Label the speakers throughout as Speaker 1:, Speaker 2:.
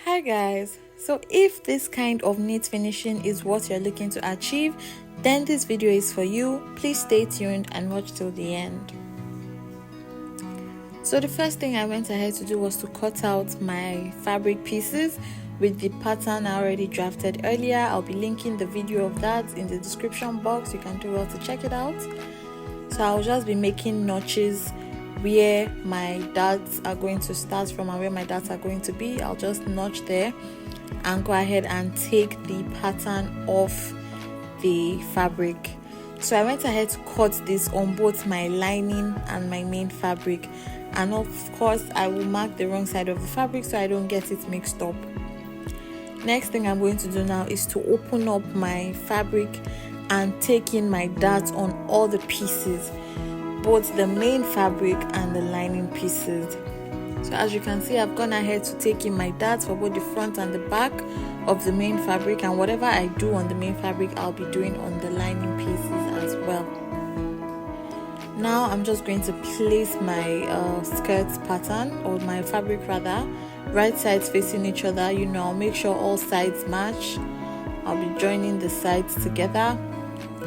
Speaker 1: Hi guys, so if this kind of neat finishing is what you're looking to achieve, then this video is for you. Please stay tuned and watch till the end. So the first thing I went ahead to do was to cut out my fabric pieces with the pattern I already drafted earlier. I'll be linking the video of that in the description box. You can do well to check it out. So I'll just be making notches where my darts are going to start from and where my darts are going to be. I'll just notch there and go ahead and take the pattern off the fabric. So I went ahead to cut this on both my lining and my main fabric, and of course I will mark the wrong side of the fabric so I don't get it mixed up. Next thing I'm going to do now is to open up my fabric and take in my darts on all the pieces, both the main fabric and the lining pieces. So as you can see, I've gone ahead to take in my darts for both the front and the back of the main fabric, and whatever I do on the main fabric I'll be doing on the lining pieces as well. Now I'm just going to place my skirt pattern, or my fabric rather, right sides facing each other. I'll make sure all sides match. I'll be joining the sides together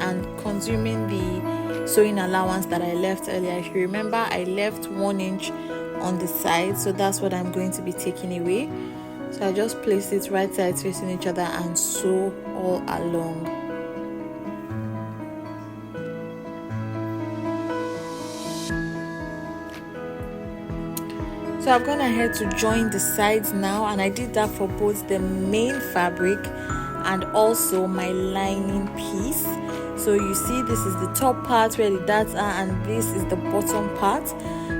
Speaker 1: and consuming the sewing allowance that I left earlier. If you remember, I left 1 inch on the side, so that's what I'm going to be taking away. So I just place it right sides facing each other and sew all along. So I've gone ahead to join the sides now, and I did that for both the main fabric and also my lining piece. So you see, this is the top part where the darts are, and this is the bottom part.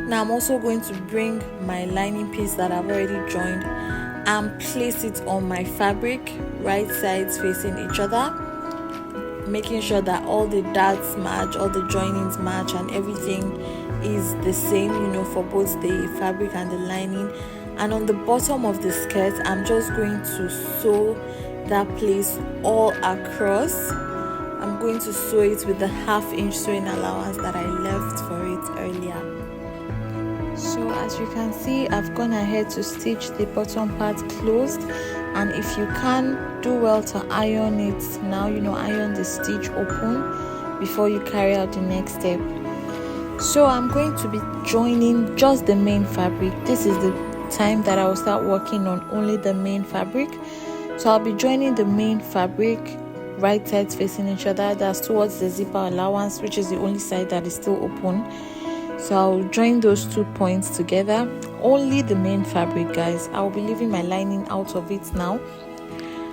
Speaker 1: Now I'm also going to bring my lining piece that I've already joined and place it on my fabric, right sides facing each other, making sure that all the darts match, all the joinings match, and everything is the same, for both the fabric and the lining. And on the bottom of the skirt, I'm just going to sew that place all across. I'm going to sew it with the 1/2 inch sewing allowance that I left for it earlier. So as you can see, I've gone ahead to stitch the bottom part closed, and if you can, do well to iron it now, iron the stitch open before you carry out the next step. So I'm going to be joining just the main fabric. This is the time that I will start working on only the main fabric. So I'll be joining the main fabric right sides facing each other. That's towards the zipper allowance, which is the only side that is still open. So I'll join those 2 points together, only the main fabric, guys. I'll be leaving my lining out of it now.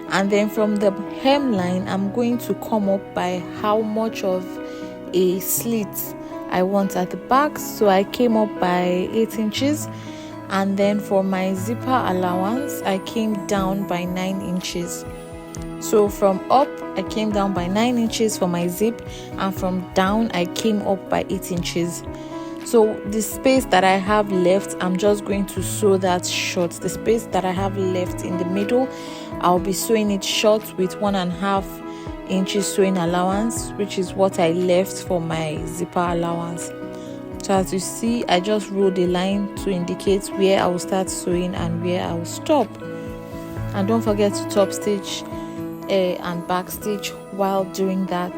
Speaker 1: And then from the hemline, I'm going to come up by how much of a slit I want at the back. So I came up by 8 inches, and then for my zipper allowance I came down by 9 inches. So from up I came down by 9 inches for my zip, and from down I came up by 8 inches. So the space that I have left, I'm just going to sew that short. The space that I have left in the middle, I'll be sewing it short with 1.5 inches sewing allowance, which is what I left for my zipper allowance. So as you see, I just rolled a line to indicate where I will start sewing and where I will stop. And don't forget to top stitch and back stitch while doing that.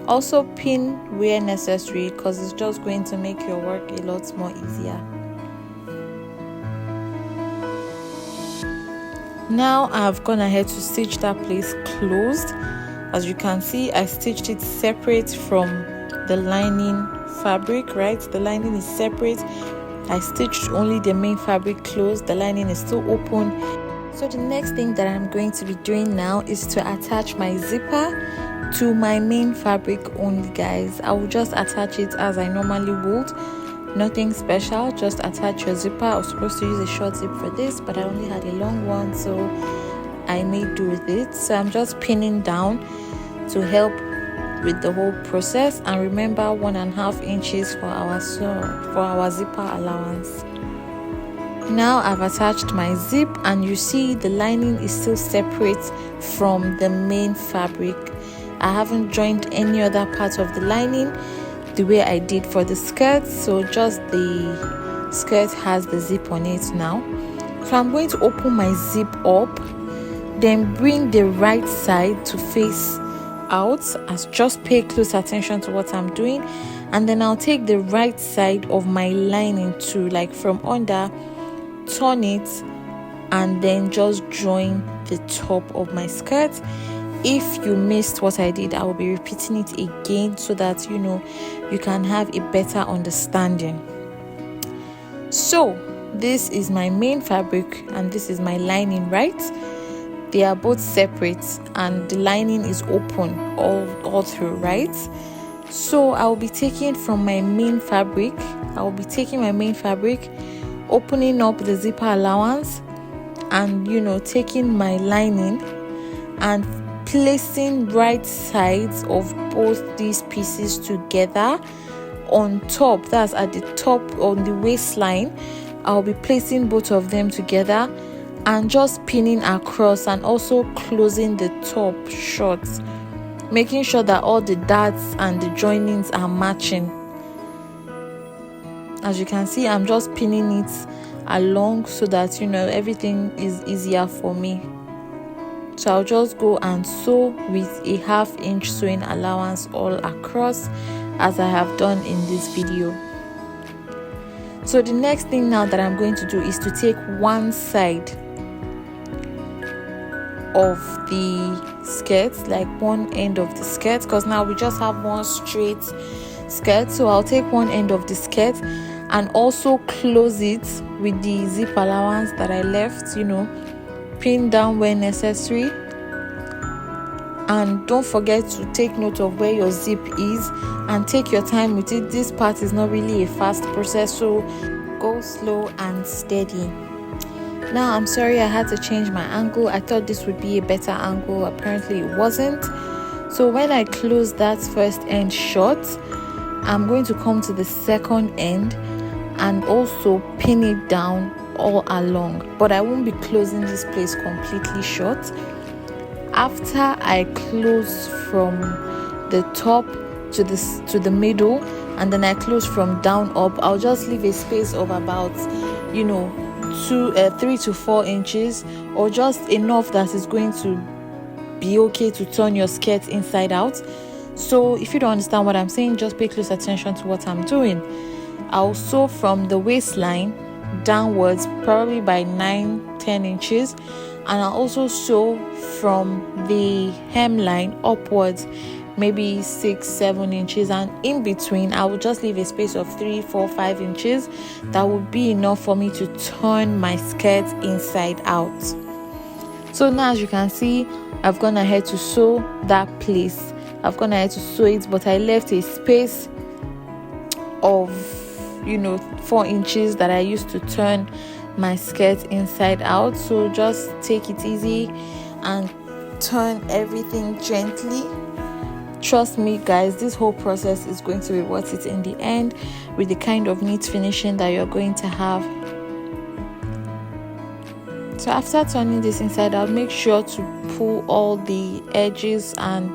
Speaker 1: Also pin where necessary, because it's just going to make your work a lot more easier. Now I've gone ahead to stitch that place closed. As you can see, I stitched it separate from the lining fabric, right? The lining is separate. I stitched only the main fabric closed, the lining is still open. So the next thing that I'm going to be doing now is to attach my zipper to my main fabric only, guys. I will just attach it as I normally would, nothing special. Just attach your zipper. I was supposed to use a short zip for this, but I only had a long one, so I made do with it. So I'm just pinning down to help with the whole process. And remember, 1.5 inches for our zipper allowance. Now I've attached my zip, and you see the lining is still separate from the main fabric. I haven't joined any other part of the lining the way I did for the skirt, so just the skirt has the zip on it now. So I'm going to open my zip up, then bring the right side to face out, as just pay close attention to what I'm doing, and then I'll take the right side of my lining to, like, from under, turn it, and then just join the top of my skirt. If you missed what I did, I will be repeating it again so that you can have a better understanding. So this is my main fabric and this is my lining, right? They are both separate and the lining is open all through, right? So I will be taking from my main fabric, opening up the zipper allowance, and taking my lining and placing right sides of both these pieces together on top. That's at the top on the waistline. I'll be placing both of them together and just pinning across and also closing the top short, making sure that all the darts and the joinings are matching. As you can see, I'm just pinning it along so that everything is easier for me. So I'll just go and sew with a 1/2 inch sewing allowance all across, as I have done in this video. So the next thing now that I'm going to do is to take one side of the skirt, like one end of the skirt, because now we just have one straight skirt. So I'll take one end of the skirt and also close it with the zip allowance that I left, pin down where necessary. And don't forget to take note of where your zip is and take your time with it. This part is not really a fast process, so go slow and steady. Now I'm sorry I had to change my angle. I thought this would be a better angle. Apparently it wasn't. So when I close that first end short, I'm going to come to the second end and also pin it down all along, but I won't be closing this place completely short. After I close from the top to the middle, and then I close from down up, I'll just leave a space of about 3 to 4 inches, or just enough that is going to be okay to turn your skirt inside out. So if you don't understand what I'm saying, just pay close attention to what I'm doing. I'll sew from the waistline downwards, probably by 9-10 inches, and I'll also sew from the hemline upwards, maybe 6-7 inches, and in between I will just leave a space of 3-4-5 inches. That would be enough for me to turn my skirt inside out. So now, as you can see, I've gone ahead to sew that place. I've gone ahead to sew it, but I left a space of 4 inches that I used to turn my skirt inside out. So just take it easy and turn everything gently. Trust me guys, this whole process is going to be worth it in the end, with the kind of neat finishing that you're going to have. So after turning this inside out, make sure to pull all the edges and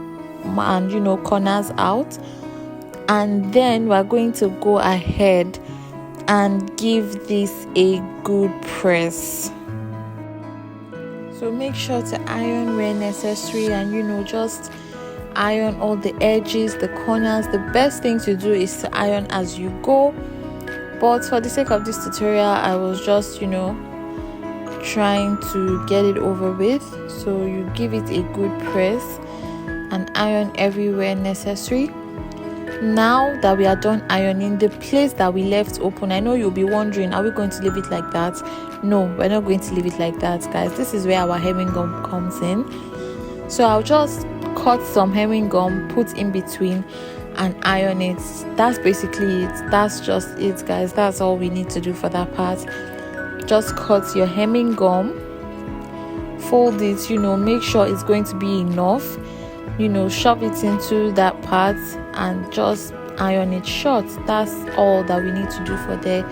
Speaker 1: corners out, and then we're going to go ahead and give this a good press. So make sure to iron where necessary, and just iron all the edges, the corners. The best thing to do is to iron as you go, but for the sake of this tutorial, I was just trying to get it over with. So you give it a good press and iron everywhere necessary. Now that we are done ironing, the place that we left open, I know you'll be wondering, are we going to leave it like that? No, we're not going to leave it like that, guys. This is where our hemming gum comes in. So I'll just cut some hemming gum, put in between, and iron it. That's basically it. That's just it, guys. That's all we need to do for that part. Just cut your hemming gum, fold it, make sure it's going to be enough, shove it into that part and just iron it short. That's all that we need to do for there.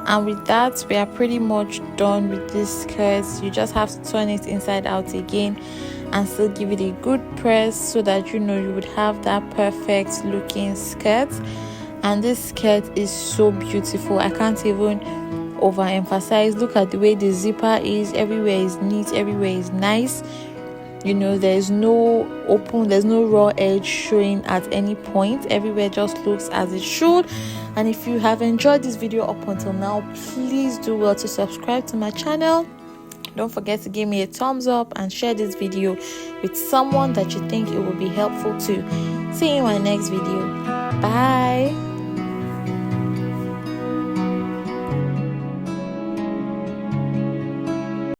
Speaker 1: And with that, we are pretty much done with this skirt. You just have to turn it inside out again and still give it a good press so that you would have that perfect looking skirt. And this skirt is so beautiful. I can't even overemphasize. Look at the way the zipper is. Everywhere is neat, everywhere is nice. There's no raw edge showing at any point. Everywhere just looks as it should. And if you have enjoyed this video up until now, please do well to subscribe to my channel. Don't forget to give me a thumbs up and share this video with someone that you think it will be helpful to. See you in my next video. Bye.